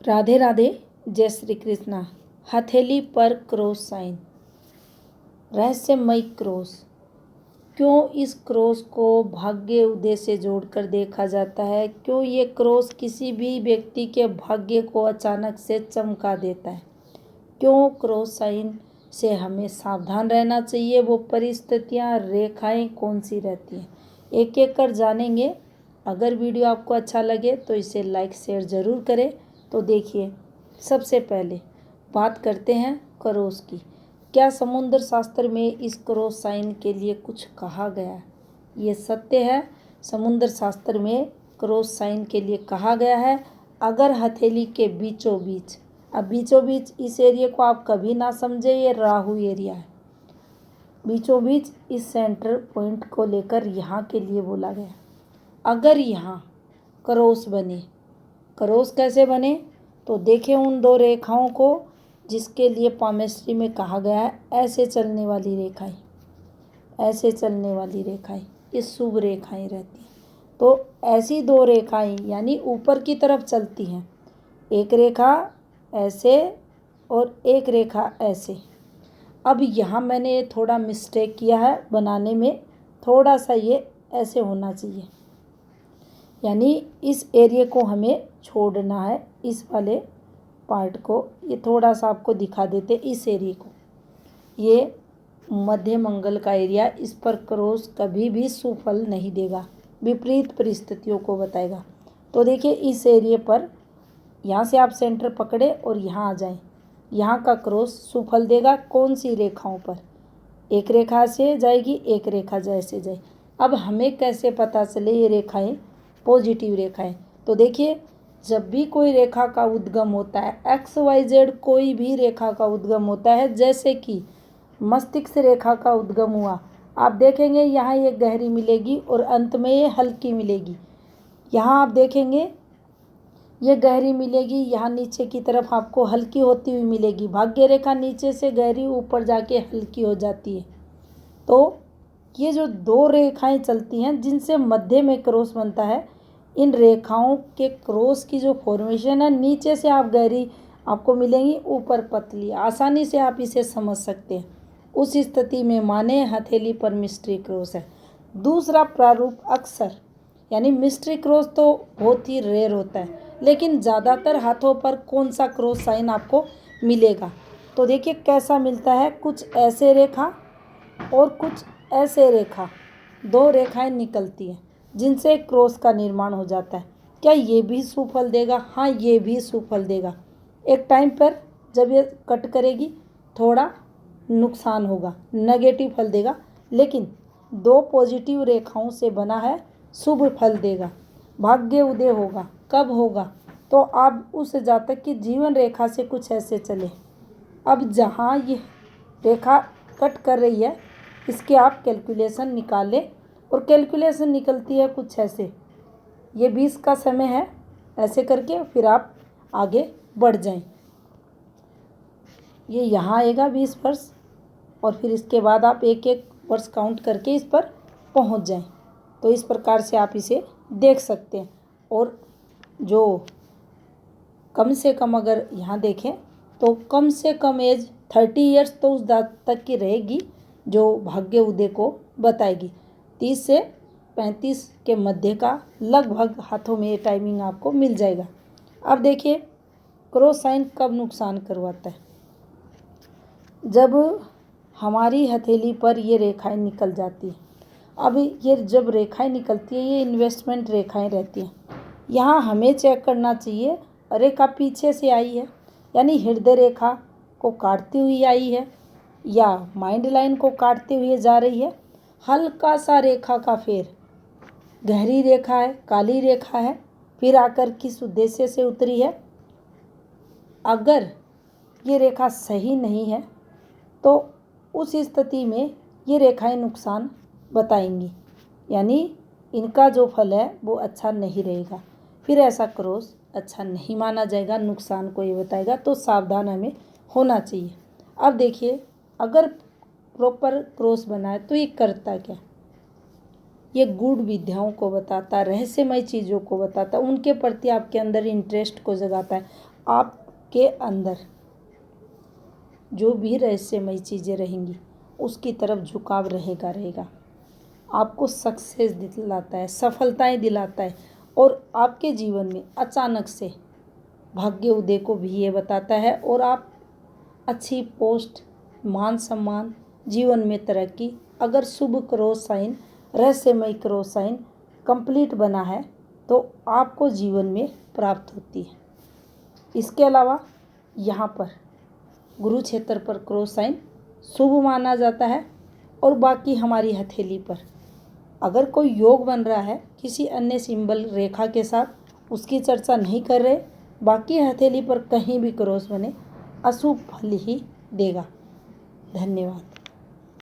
राधे राधे, जय श्री कृष्णा। हथेली पर क्रॉस साइन, रहस्यमय क्रॉस। क्यों इस क्रॉस को भाग्य उदय से जोड़कर देखा जाता है? क्यों ये क्रॉस किसी भी व्यक्ति के भाग्य को अचानक से चमका देता है? क्यों क्रॉस साइन से हमें सावधान रहना चाहिए? वो परिस्थितियाँ, रेखाएं कौन सी रहती हैं, एक एक कर जानेंगे। अगर वीडियो आपको अच्छा लगे तो इसे लाइक शेयर ज़रूर करें। तो देखिए, सबसे पहले बात करते हैं क्रॉस की। क्या समुद्र शास्त्र में इस क्रॉस साइन के लिए कुछ कहा गया है? ये सत्य है, समुद्र शास्त्र में क्रॉस साइन के लिए कहा गया है। अगर हथेली के बीचों बीच, अब बीचों बीच इस एरिया को आप कभी ना समझे, ये राहु एरिया है। बीचों बीच इस सेंटर पॉइंट को लेकर यहाँ के लिए बोला गया। अगर यहाँ क्रॉस बने, क्रॉस कैसे बने? तो देखें उन दो रेखाओं को जिसके लिए पामेस्ट्री में कहा गया है ऐसे चलने वाली रेखाएं, ऐसे चलने वाली रेखाएं, ये शुभ रेखाएं रहती हैं। तो ऐसी दो रेखाएं यानी ऊपर की तरफ चलती हैं, एक रेखा ऐसे और एक रेखा ऐसे। अब यहाँ मैंने थोड़ा मिस्टेक किया है बनाने में, थोड़ा सा ये ऐसे होना चाहिए, यानी इस एरिया को हमें छोड़ना है, इस वाले पार्ट को। ये थोड़ा सा आपको दिखा देते इस एरिया को। ये मध्य मंगल का एरिया, इस पर क्रॉस कभी भी सुफल नहीं देगा, विपरीत परिस्थितियों को बताएगा। तो देखिए इस एरिया पर यहाँ से आप सेंटर पकड़े और यहाँ आ जाएं, यहाँ का क्रॉस सुफल देगा। कौन सी रेखाओं पर? एक रेखा से जाएगी, एक रेखा जैसे जाए। अब हमें कैसे पता चले ये रेखाएं पॉजिटिव रेखाएं? तो देखिए, जब भी कोई रेखा का उद्गम होता है, XYZ कोई भी रेखा का उद्गम होता है, जैसे कि मस्तिष्क रेखा का उद्गम हुआ, आप देखेंगे यहाँ ये गहरी मिलेगी और अंत में ये हल्की मिलेगी। यहाँ आप देखेंगे ये गहरी मिलेगी, यहाँ नीचे की तरफ आपको हल्की होती हुई मिलेगी। भाग्य रेखा नीचे से गहरी, ऊपर जाके हल्की हो जाती है। तो ये जो दो रेखाएं चलती हैं जिनसे मध्य में क्रॉस बनता है, इन रेखाओं के क्रॉस की जो फॉर्मेशन है, नीचे से आप गहरी आपको मिलेंगी, ऊपर पतली। आसानी से आप इसे समझ सकते हैं। उस स्थिति में माने हथेली पर मिस्ट्री क्रॉस है। दूसरा प्रारूप अक्सर, यानी मिस्ट्री क्रॉस तो बहुत ही रेयर होता है, लेकिन ज़्यादातर हाथों पर कौन सा क्रॉस साइन आपको मिलेगा? तो देखिए कैसा मिलता है, कुछ ऐसे रेखा और कुछ ऐसे रेखा, दो रेखाएं निकलती हैं जिनसे क्रॉस का निर्माण हो जाता है। क्या ये भी सुफल देगा? हाँ, ये भी सुफल देगा। एक टाइम पर जब ये कट करेगी थोड़ा नुकसान होगा, नेगेटिव फल देगा, लेकिन दो पॉजिटिव रेखाओं से बना है, शुभ फल देगा। भाग्य उदय होगा। कब होगा? तो आप उस जातक की जीवन रेखा से कुछ ऐसे चले। अब जहाँ ये रेखा कट कर रही है, इसके आप कैलकुलेशन निकालें, और कैलकुलेशन निकलती है कुछ ऐसे। ये 20 का समय है, ऐसे करके फिर आप आगे बढ़ जाएं। ये यहाँ आएगा 20 वर्ष, और फिर इसके बाद आप एक एक वर्ष काउंट करके इस पर पहुँच जाएं। तो इस प्रकार से आप इसे देख सकते हैं। और जो कम से कम अगर यहाँ देखें तो कम से कम एज 30 ईयर्स तो उस तक की रहेगी जो भाग्य उदय को बताएगी। 30 से 35 के मध्य का लगभग हाथों में ये टाइमिंग आपको मिल जाएगा। अब देखिए क्रॉस साइन कब नुकसान करवाता है? जब हमारी हथेली पर ये रेखाएं निकल जाती हैं। अब ये जब रेखाएं निकलती है, ये इन्वेस्टमेंट रेखाएं रहती हैं। यहाँ हमें चेक करना चाहिए, रेखा पीछे से आई है यानी हृदय रेखा को काटती हुई आई है, या माइंड लाइन को काटते हुए जा रही है। हल्का सा रेखा का फेर, गहरी रेखा है, काली रेखा है, फिर आकर किस उद्देश्य से उतरी है। अगर ये रेखा सही नहीं है तो उस स्थिति में ये रेखाएं नुकसान बताएंगी, यानी इनका जो फल है वो अच्छा नहीं रहेगा। फिर ऐसा क्रॉस अच्छा नहीं माना जाएगा, नुकसान को ये बताएगा। तो सावधान हमें होना चाहिए। अब देखिए, अगर प्रॉपर क्रॉस बना है तो ये करता क्या? ये गूढ़ विद्याओं को बताता, रहस्यमय चीज़ों को बताता, उनके प्रति आपके अंदर इंटरेस्ट को जगाता है। आपके अंदर जो भी रहस्यमय चीज़ें रहेंगी उसकी तरफ झुकाव रहेगा। आपको सक्सेस दिलाता है, सफलताएं दिलाता है और आपके जीवन में अचानक से भाग्य उदय को भी ये बताता है और आप अच्छी पोस्ट, मान सम्मान, जीवन में तरक्की, अगर शुभ क्रॉस साइन, रहस्यमय क्रॉस साइन कंप्लीट बना है तो आपको जीवन में प्राप्त होती है। इसके अलावा यहाँ पर गुरु क्षेत्र पर क्रॉस साइन शुभ माना जाता है और बाकी हमारी हथेली पर अगर कोई योग बन रहा है किसी अन्य सिंबल रेखा के साथ उसकी चर्चा नहीं कर रहे, बाकी हथेली पर कहीं भी क्रॉस बने अशुभ फल ही देगा। धन्यवाद।